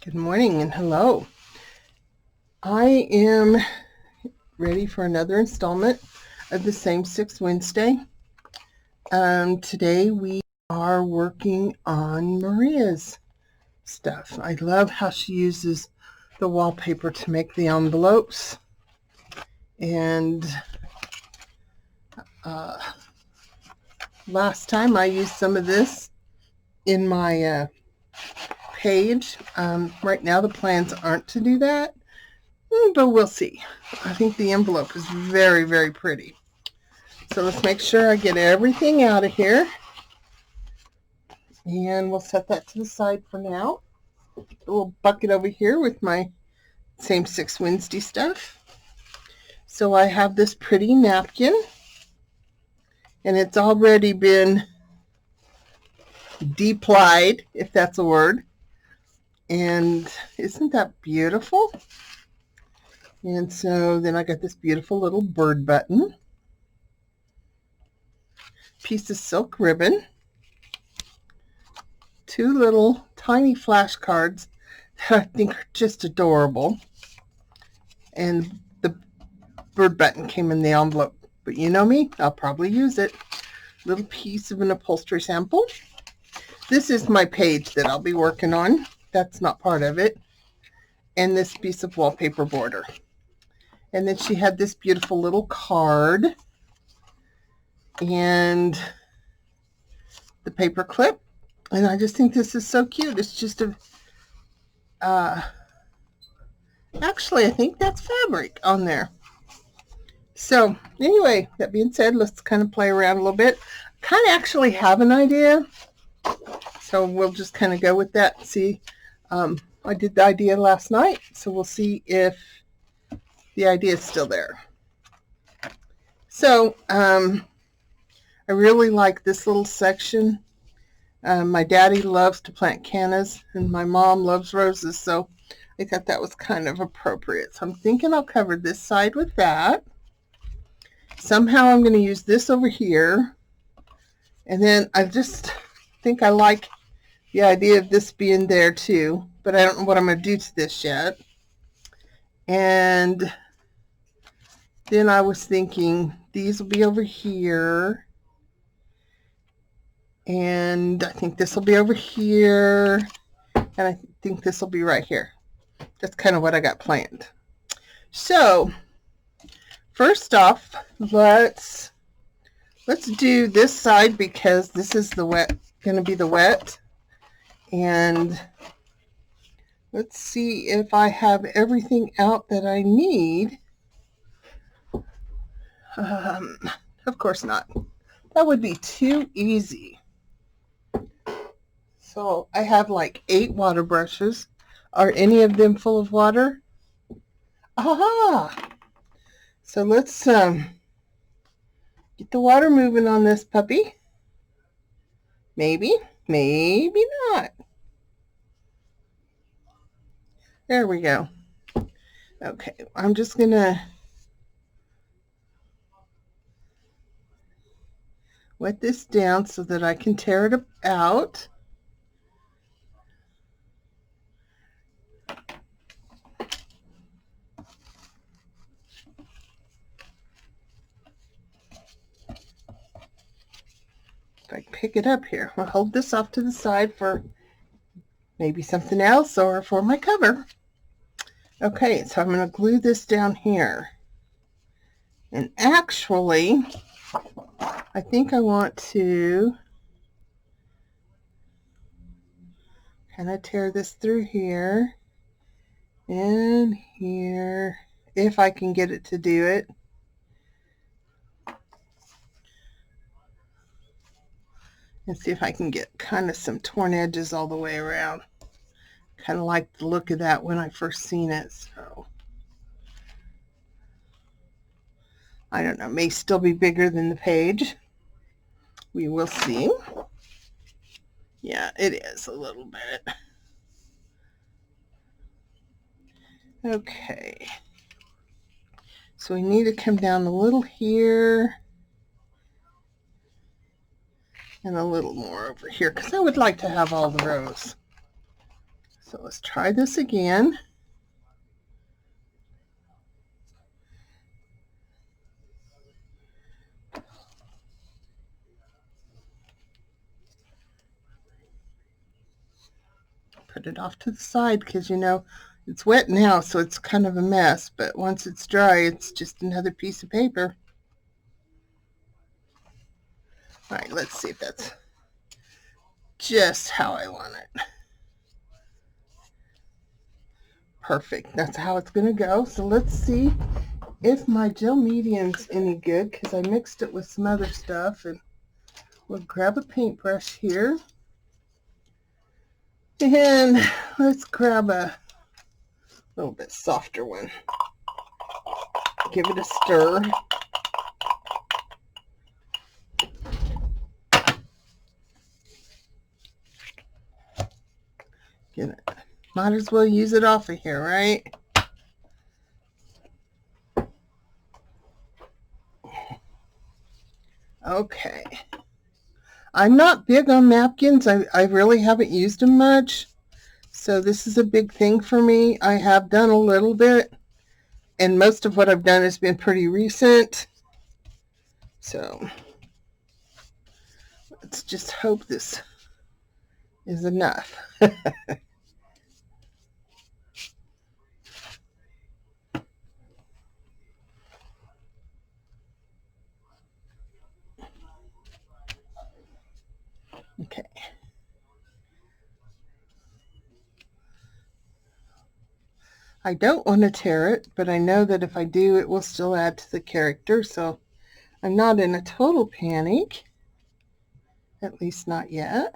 Good morning and hello. I am ready for another installment of the Same Six Wednesday. Today we are working on Maria's stuff. I love how she uses the wallpaper to make the envelopes. And last time I used some of this in my page. Right now the plans aren't to do that, but we'll see. I think the envelope is very, very pretty. So let's make sure I get everything out of here. And we'll set that to the side for now. A little bucket over here with my Same Six Wednesday stuff. So I have this pretty napkin, and it's already been de-plied, if that's a word. And isn't that beautiful? And so then I got this beautiful little bird button, piece of silk ribbon, two little tiny flashcards that I think are just adorable, and the bird button came in the envelope. But you know me, I'll probably use it. Little piece of an upholstery sample. This is my page that I'll be working on. That's not part of it. And this piece of wallpaper border. And then she had this beautiful little card and the paper clip. And I just think this is so cute. It's just a, actually, I think that's fabric on there. So anyway, that being said, let's kind of play around a little bit. Kind of actually have an idea. So we'll just kind of go with that and see. I did the idea last night, so we'll see if the idea is still there. So I really like this little section. My daddy loves to plant cannas, and my mom loves roses, so I thought that was kind of appropriate. So I'm thinking I'll cover this side with that. Somehow I'm going to use this over here, and then I just think I like the idea of this being there too, but I don't know what I'm going to do to this yet. And then I was thinking these will be over here, and I think this will be over here, and I think this will be right here. That's kind of what I got planned. So first off, let's do this side because this is the wet, going to be the wet. And let's see if I have everything out that I need. Of course not. That would be too easy. So I have like 8 water brushes. Are any of them full of water? Aha! So let's get the water moving on this puppy. Maybe, maybe not. There we go. Okay, I'm just going to wet this down so that I can tear it out. If I pick it up here, I'll hold this off to the side for maybe something else or for my cover. Okay, so I'm going to glue this down here. And actually, I think I want to kind of tear this through here and here, if I can get it to do it. And see if I can get kind of some torn edges all the way around. Kind of like the look of that when I first seen it. So I don't know, may still be bigger than the page. We will see. Yeah, it is a little bit. Okay. So we need to come down a little here and a little more over here because I would like to have all the rows. So let's try this again. Put it off to the side because, you know, it's wet now, so it's kind of a mess. But once it's dry, it's just another piece of paper. All right, let's see if that's just how I want it. Perfect. That's how it's going to go. So let's see if my gel medium's any good, because I mixed it with some other stuff. And we'll grab a paintbrush here. And let's grab a little bit softer one. Give it a stir. Get it. Might as well use it off of here, right? Okay. I'm not big on napkins. I really haven't used them much. So this is a big thing for me. I have done a little bit, and most of what I've done has been pretty recent. So let's just hope this is enough. Okay. I don't want to tear it, but I know that if I do, it will still add to the character, so I'm not in a total panic. At least not yet.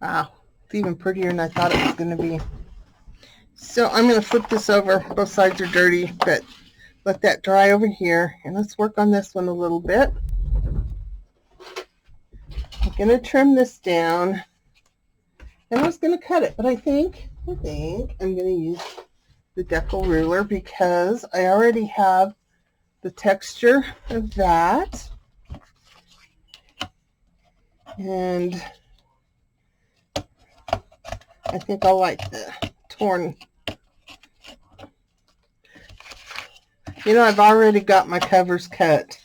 Wow, it's even prettier than I thought it was going to be. So I'm going to flip this over. Both sides are dirty, but let that dry over here. And let's work on this one a little bit. I'm going to trim this down. And I was going to cut it, but I think I'm going to use the decal ruler because I already have the texture of that. And I think I'll like the torn. You know, I've already got my covers cut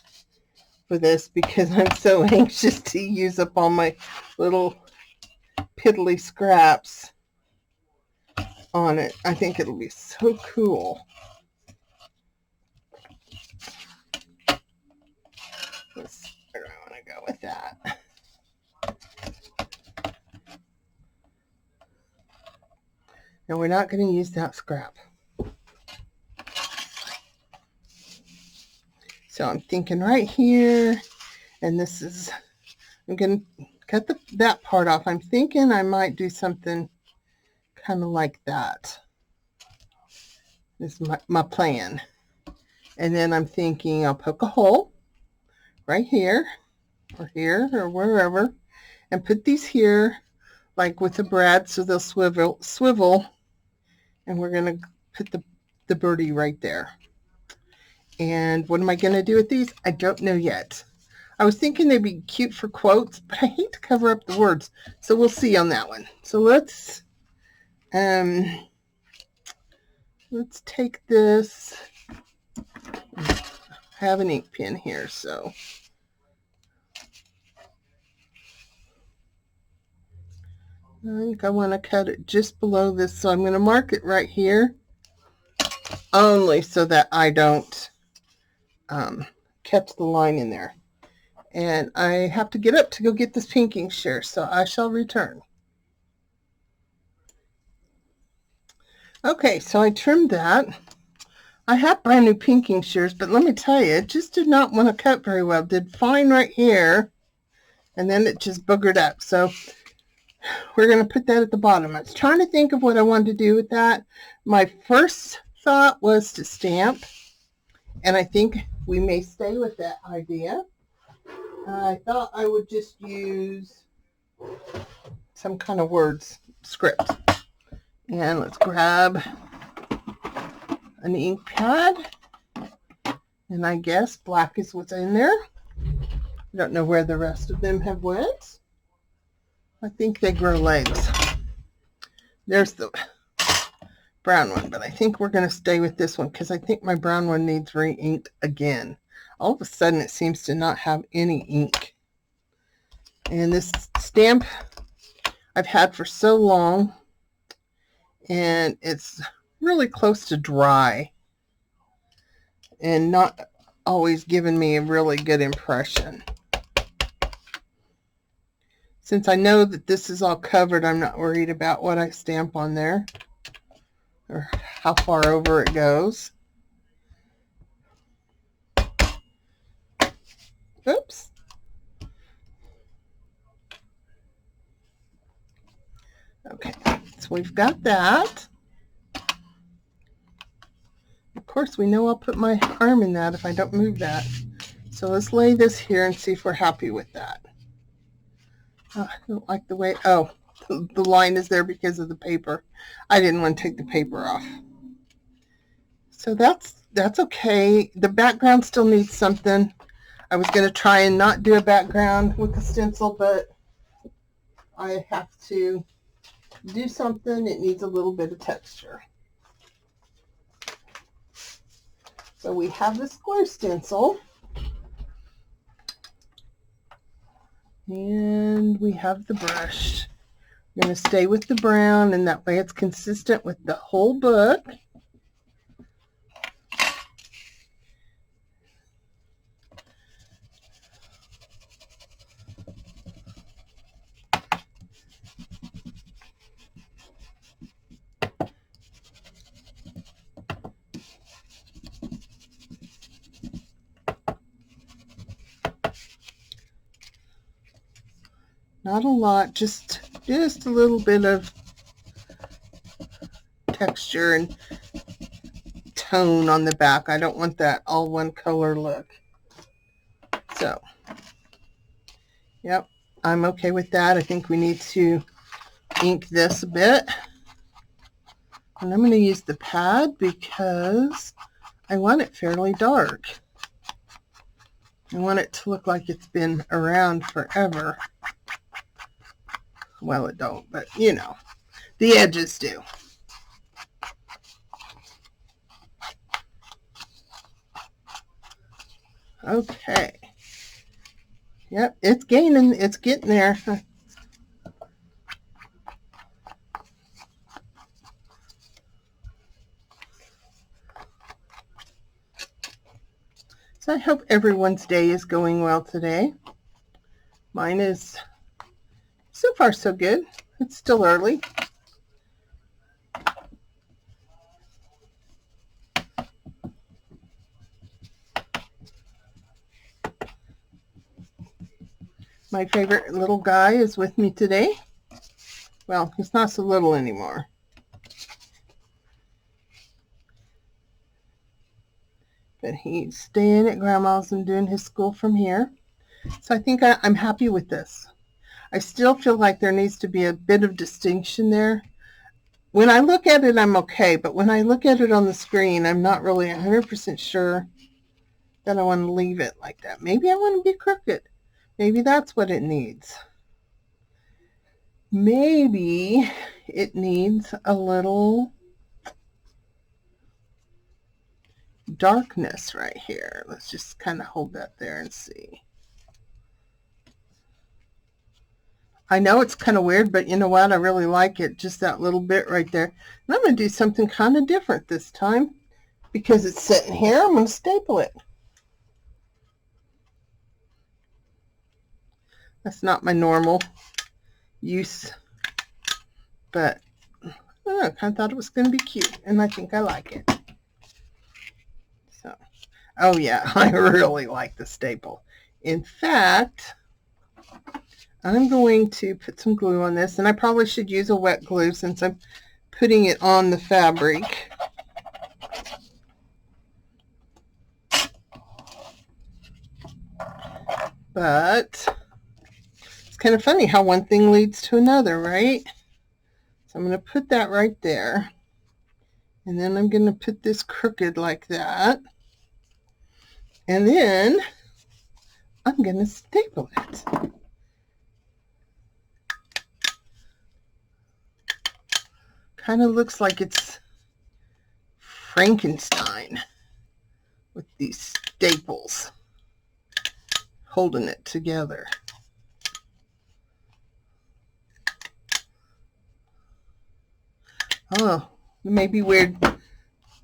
for this because I'm so anxious to use up all my little piddly scraps on it. I think it'll be so cool. Let's, where do I want to go with that? Now we're not going to use that scrap. So I'm thinking right here, and this is, I'm going to cut that part off. I'm thinking I might do something kind of like that. This is my plan. And then I'm thinking I'll poke a hole right here or wherever, and put these here like with the brad so they'll swivel, and we're going to put the birdie right there. And what am I going to do with these? I don't know yet. I was thinking they'd be cute for quotes, but I hate to cover up the words, so we'll see on that one. So let's take this. I have an ink pen here, so I think I want to cut it just below this, so I'm going to mark it right here, only so that I don't catch the line in there. And I have to get up to go get this pinking shear, so I shall return. Okay, so I trimmed that. I have brand new pinking shears, but let me tell you, it just did not want to cut very well. It did fine right here, and then it just boogered up. So we're going to put that at the bottom. I was trying to think of what I wanted to do with that. My first thought was to stamp, and I think we may stay with that idea. I thought I would just use some kind of words script. And let's grab an ink pad. And I guess black is what's in there. I don't know where the rest of them have went. I think they grow legs. There's the brown one, but I think we're going to stay with this one because I think my brown one needs re-inked again. All of a sudden it seems to not have any ink. And this stamp I've had for so long, and it's really close to dry and not always giving me a really good impression. Since I know that this is all covered, I'm not worried about what I stamp on there or how far over it goes. Oops. Okay, so we've got that. Of course, we know I'll put my arm in that if I don't move that. So let's lay this here and see if we're happy with that. I don't like the way, oh, the line is there because of the paper. I didn't want to take the paper off. So that's okay. The background still needs something. I was going to try and not do a background with the stencil, but I have to do something. It needs a little bit of texture. So we have the square stencil. And we have the brush. I'm going to stay with the brown, and that way it's consistent with the whole book. Not a lot, just a little bit of texture and tone on the back. I don't want that all one color look. So, yep, I'm okay with that. I think we need to ink this a bit. And I'm going to use the pad because I want it fairly dark. I want it to look like it's been around forever. Well, it don't, but you know, the edges do. Okay. Yep, it's gaining, it's getting there. So I hope everyone's day is going well today. Mine is so far so good. It's still early. My favorite little guy is with me today. Well, he's not so little anymore. But he's staying at Grandma's and doing his school from here. So I think I'm happy with this. I still feel like there needs to be a bit of distinction there. When I look at it, I'm okay. But when I look at it on the screen, I'm not really 100% sure that I want to leave it like that. Maybe I want to be crooked. Maybe that's what it needs. Maybe it needs a little darkness right here. Let's just kind of hold that there and see. I know it's kind of weird, but you know what? I really like it. Just that little bit right there. And I'm going to do something kind of different this time. Because it's sitting here, I'm going to staple it. That's not my normal use. But I don't know, I kind of thought it was going to be cute. And I think I like it. So, oh yeah, I really like the staple. In fact, I'm going to put some glue on this, and I probably should use a wet glue since I'm putting it on the fabric. But it's kind of funny how one thing leads to another, right? So I'm going to put that right there. And then I'm going to put this crooked like that. And then I'm going to staple it. Kind of looks like it's Frankenstein with these staples holding it together. Oh, it may be weird,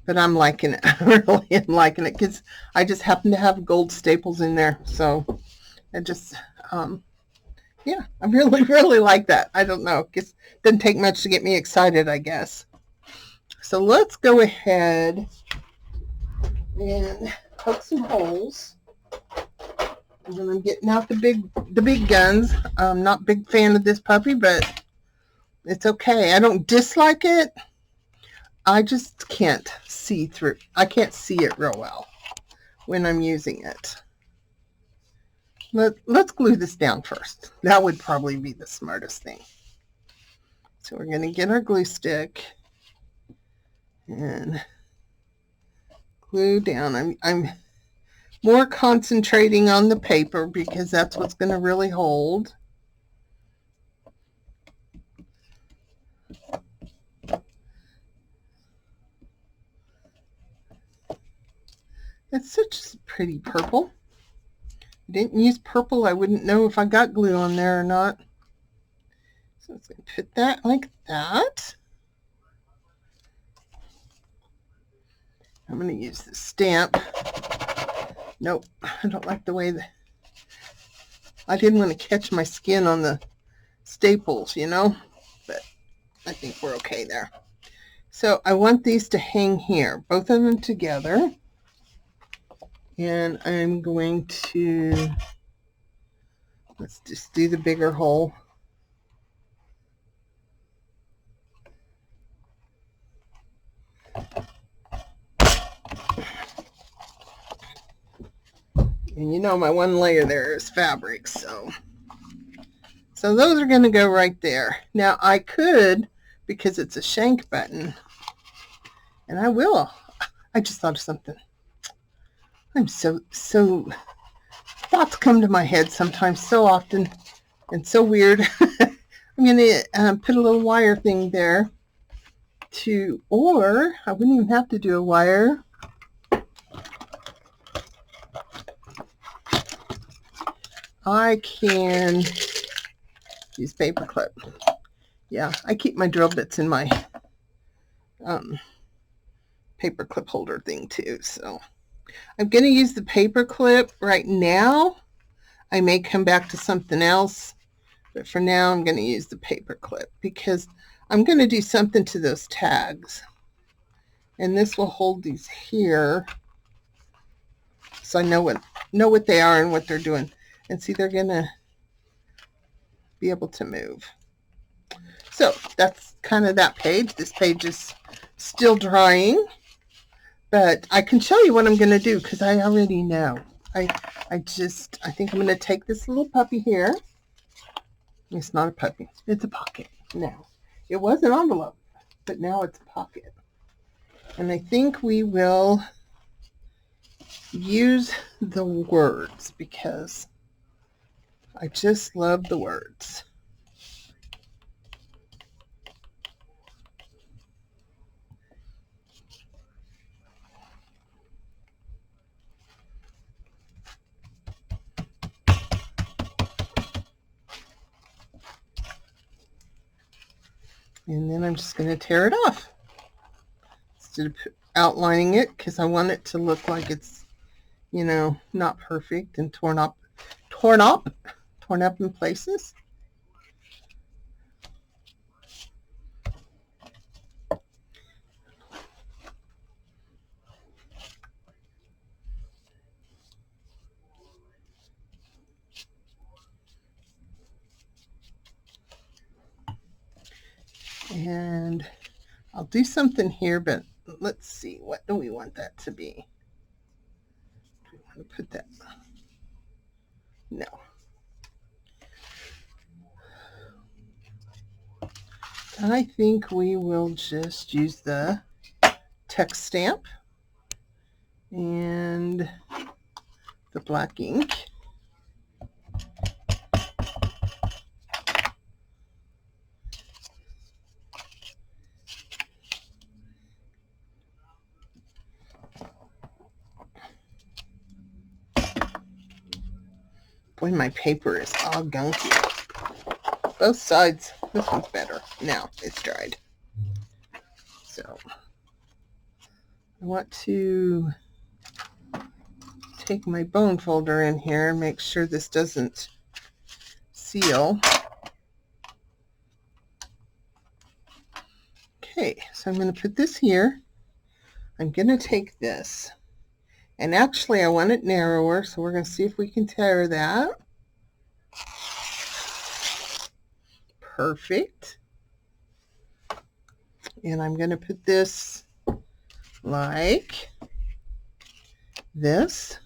but I'm liking it. I really am liking it because I just happen to have gold staples in there. So I just, yeah, I really, really like that. I don't know. It doesn't take much to get me excited, I guess. So let's go ahead and poke some holes. And then I'm getting out the big guns. I'm not a big fan of this puppy, but it's okay. I don't dislike it. I just can't see through. I can't see it real well when I'm using it. Let's glue this down first. That would probably be the smartest thing. So we're going to get our glue stick and glue down. I'm more concentrating on the paper because that's what's going to really hold. That's such a pretty purple. I didn't use purple. I wouldn't know if I got glue on there or not. So let's put that like that. I'm going to use the stamp. Nope, I don't like the way that I didn't want to catch my skin on the staples, you know, but I think we're okay there. So I want these to hang here, both of them together. And I'm going to, let's just do the bigger hole. And you know my one layer there is fabric, so those are going to go right there. Now I could, because it's a shank button, and I will. I just thought of something. I'm so thoughts come to my head sometimes so often and so weird. I'm going to put a little wire thing there or I wouldn't even have to do a wire. I can use paper clip. Yeah, I keep my drill bits in my paper clip holder thing too. So I'm going to use the paper clip right now. I may come back to something else, but for now I'm going to use the paper clip because I'm going to do something to those tags. And this will hold these here so I know what they are and what they're doing. And see, they're going to be able to move. So that's kind of that page. This page is still drying, but I can show you what I'm going to do because I already know. I think I'm going to take this little puppy here. It's not a puppy. It's a pocket now. It was an envelope, but now it's a pocket. And I think we will use the words because I just love the words. And then I'm just going to tear it off instead of outlining it because I want it to look like it's, you know, not perfect and torn up in places. And I'll do something here, but let's see, what do we want that to be? Do we want to put that? No. I think we will just use the text stamp and the black ink. Boy, my paper is all gunky. Both sides. This one's better. Now it's dried. So I want to take my bone folder in here and make sure this doesn't seal. Okay, so I'm going to put this here. I'm going to take this. And actually I want it narrower, so we're going to see if we can tear that. Perfect. And I'm going to put this like this.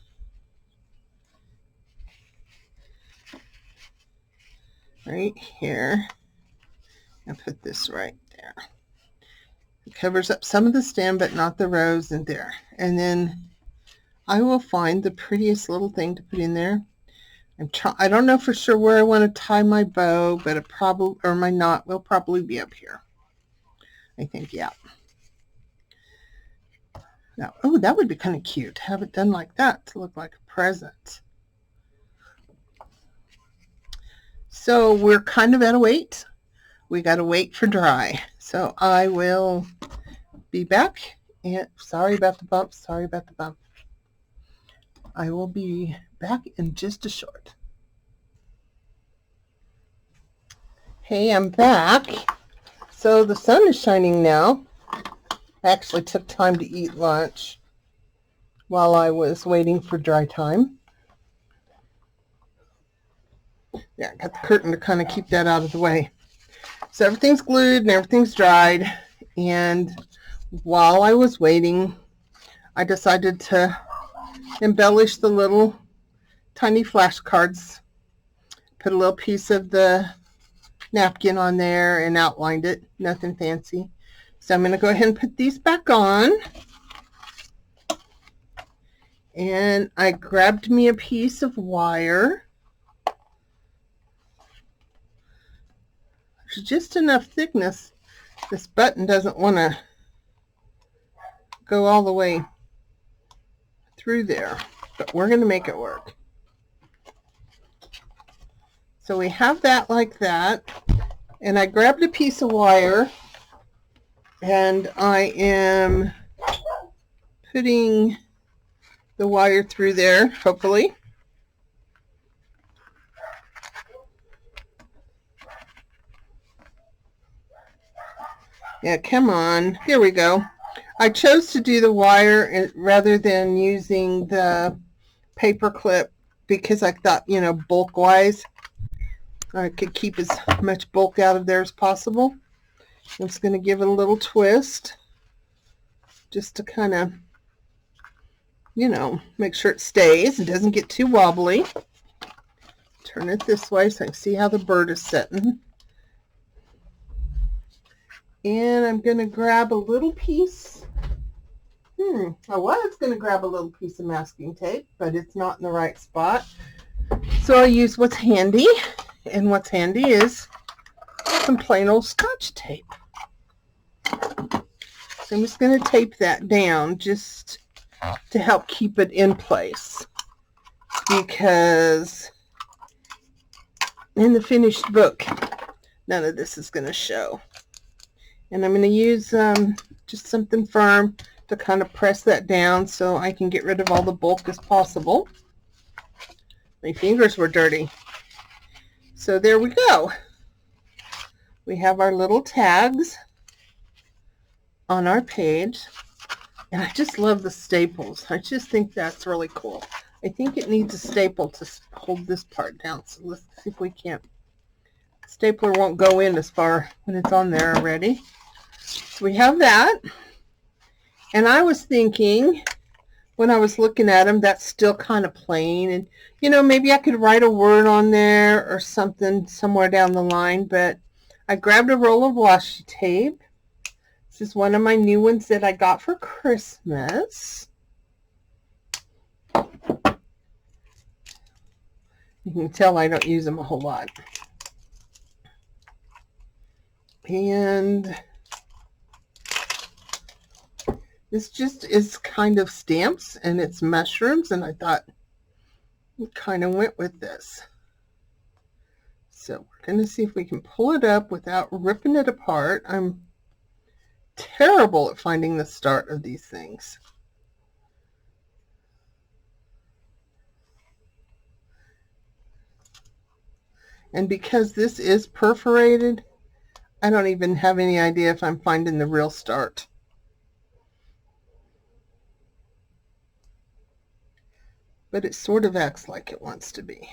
Right here. And put this right there. It covers up some of the stem, but not the rose in there. And then I will find the prettiest little thing to put in there. I don't know for sure where I want to tie my bow, but it probably, or my knot will probably be up here. I think, yeah. Now, oh, that would be kind of cute. Have it done like that to look like a present. So we're kind of at a wait. We got to wait for dry. So I will be back. And sorry about the bump. Sorry about the bump. I will be back in just a short. Hey, I'm back. So the sun is shining now. I actually took time to eat lunch while I was waiting for dry time. Yeah, I got the curtain to kind of keep that out of the way. So everything's glued and everything's dried. And while I was waiting, I decided to embellish the little tiny flashcards. Put a little piece of the napkin on there and outlined it. Nothing fancy. So I'm going to go ahead and put these back on. And I grabbed me a piece of wire. There's just enough thickness. This button doesn't want to go all the way through there, but we're going to make it work. So we have that like that, and I grabbed a piece of wire, and I am putting the wire through there, hopefully. Yeah, come on. There we go. I chose to do the wire rather than using the paper clip because I thought, you know, bulk-wise, I could keep as much bulk out of there as possible. I'm just going to give it a little twist just to kind of, you know, make sure it stays and doesn't get too wobbly. Turn it this way so I can see how the bird is sitting. And I'm going to grab a little piece. I was going to grab a little piece of masking tape, but it's not in the right spot. So I'll use what's handy. And what's handy is some plain old Scotch tape. So I'm just going to tape that down just to help keep it in place. Because in the finished book, none of this is going to show. And I'm going to use just something firm to kind of press that down so I can get rid of all the bulk as possible. My fingers were dirty. So there we go. We have our little tags on our page. And I just love the staples. I just think that's really cool. I think it needs a staple to hold this part down. So let's see if we can't. Stapler won't go in as far when it's on there already. So we have that. And I was thinking, when I was looking at them, that's still kind of plain. And, you know, maybe I could write a word on there or something somewhere down the line. But I grabbed a roll of washi tape. This is one of my new ones that I got for Christmas. You can tell I don't use them a whole lot. And this just is kind of stamps and it's mushrooms, and I thought it kind of went with this. So we're going to see if we can pull it up without ripping it apart. I'm terrible at finding the start of these things. And because this is perforated, I don't even have any idea if I'm finding the real start. But it sort of acts like it wants to be.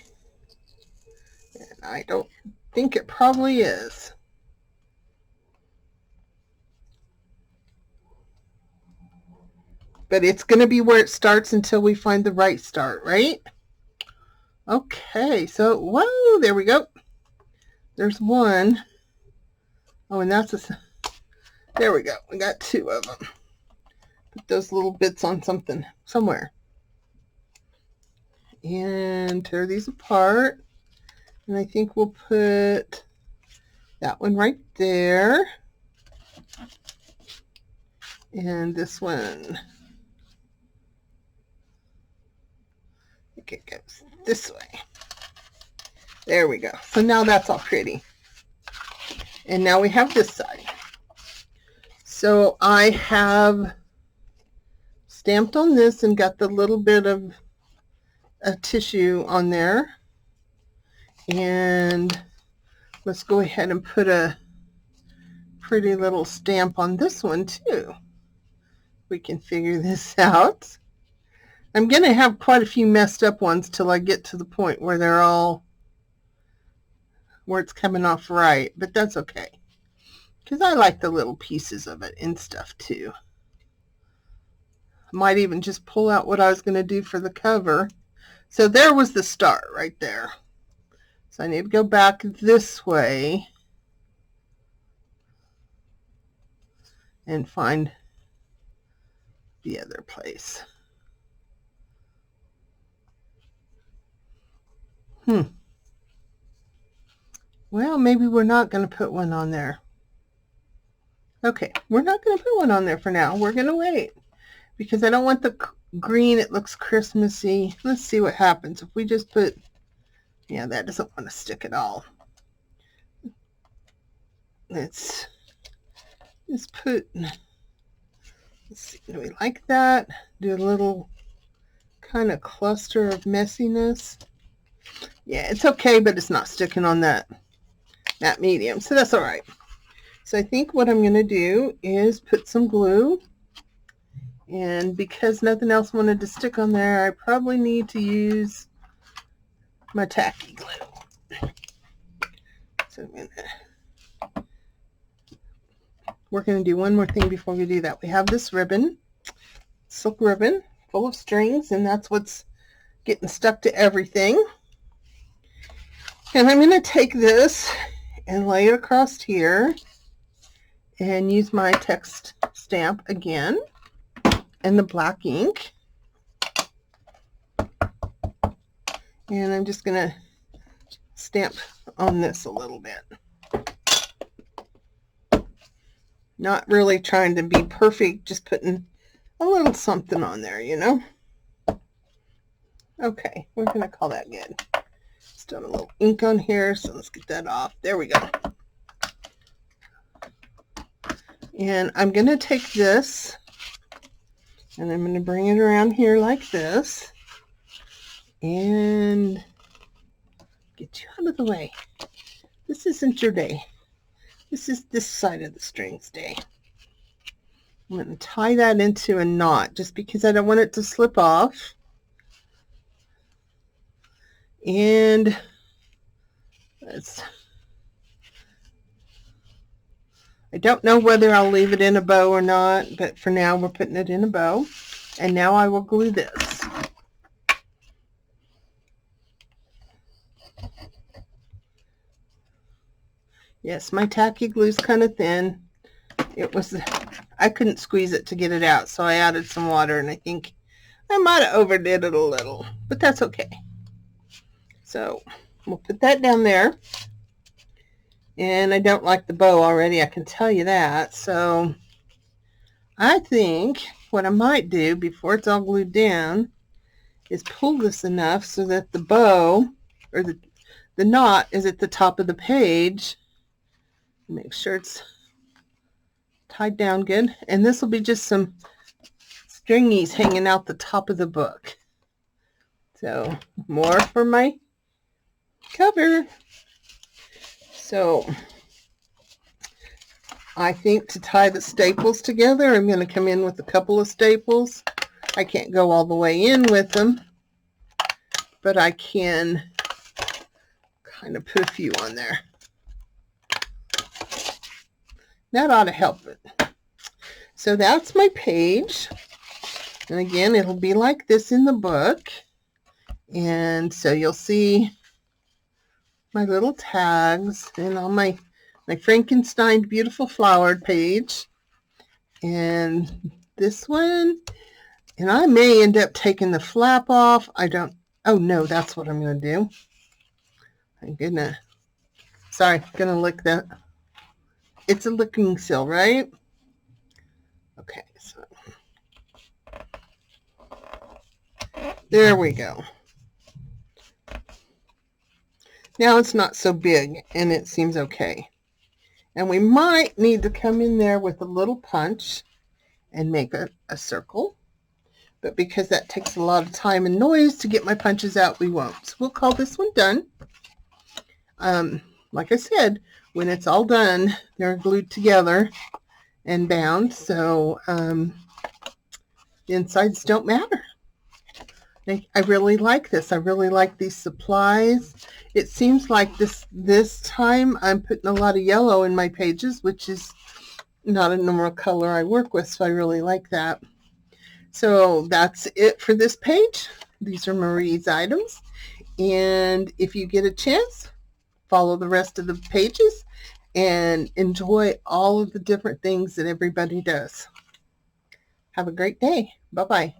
And I don't think it probably is. But it's going to be where it starts until we find the right start, right? Okay, so, whoa, there we go. There's one. Oh, and that's a, there we go. We got two of them. Put those little bits on something, somewhere. And tear these apart. And I think we'll put that one right there. And this one. I think it goes this way. There we go. So now that's all pretty. And now we have this side. So I have stamped on this and got the little bit of a tissue on there. And let's go ahead and put a pretty little stamp on this one too. We can figure this out. I'm going to have quite a few messed up ones till I get to the point where they're all, where it's coming off right, but that's okay. Because I like the little pieces of it and stuff too. I might even just pull out what I was going to do for the cover. So there was the start right there. So I need to go back this way and find the other place. Well, maybe we're not going to put one on there. Okay, we're not going to put one on there for now. We're going to wait because I don't want the green. It looks Christmassy. Let's see what happens if we just put, yeah, that doesn't want to stick at all. Let's just put, let's see, do we like that? Do a little kind of cluster of messiness. Yeah, it's okay, but it's not sticking on that medium, so that's all right. So I think what I'm going to do is put some glue, and because nothing else wanted to stick on there, I probably need to use my tacky glue. So we're going to do one more thing before we do that. We have this ribbon, silk ribbon, full of strings, and that's what's getting stuck to everything. And I'm going to take this and lay it across here and use my text stamp again and the black ink. And I'm just going to stamp on this a little bit. Not really trying to be perfect, just putting a little something on there, you know. Okay, we're going to call that good. Still have a little ink on here, so let's get that off. There we go. And I'm going to take this and I'm going to bring it around here like this and get you out of the way. This isn't your day. This is this side of the strings day. I'm going to tie that into a knot just because I don't want it to slip off. And I don't know whether I'll leave it in a bow or not, but for now we're putting it in a bow. And now I will glue this. Yes, my tacky glue's kind of thin. I couldn't squeeze it to get it out, so I added some water, and I think I might have overdid it a little, but that's okay. So we'll put that down there. And I don't like the bow already, I can tell you that. So I think what I might do before it's all glued down is pull this enough so that the bow, or the knot, is at the top of the page. Make sure it's tied down good. And this will be just some stringies hanging out the top of the book. So more for my cover. So I think to tie the staples together, I'm going to come in with a couple of staples. I can't go all the way in with them, but I can kind of put a few on there. That ought to help it. So that's my page. And again, it'll be like this in the book. And so you'll see my little tags and all my Frankenstein beautiful flowered page. And this one, and I may end up taking the flap off. Oh no, that's what I'm going to do. I'm gonna lick that. It's a licking seal, right? Okay, so there we go. Now it's not so big and it seems okay. And we might need to come in there with a little punch and make a circle. But because that takes a lot of time and noise to get my punches out, we won't. So we'll call this one done. Like I said, when it's all done, they're glued together and bound, so the insides don't matter. I really like this. I really like these supplies. It seems like this time I'm putting a lot of yellow in my pages, which is not a normal color I work with, so I really like that. So that's it for this page. These are Marie's items. And if you get a chance, follow the rest of the pages and enjoy all of the different things that everybody does. Have a great day. Bye-bye.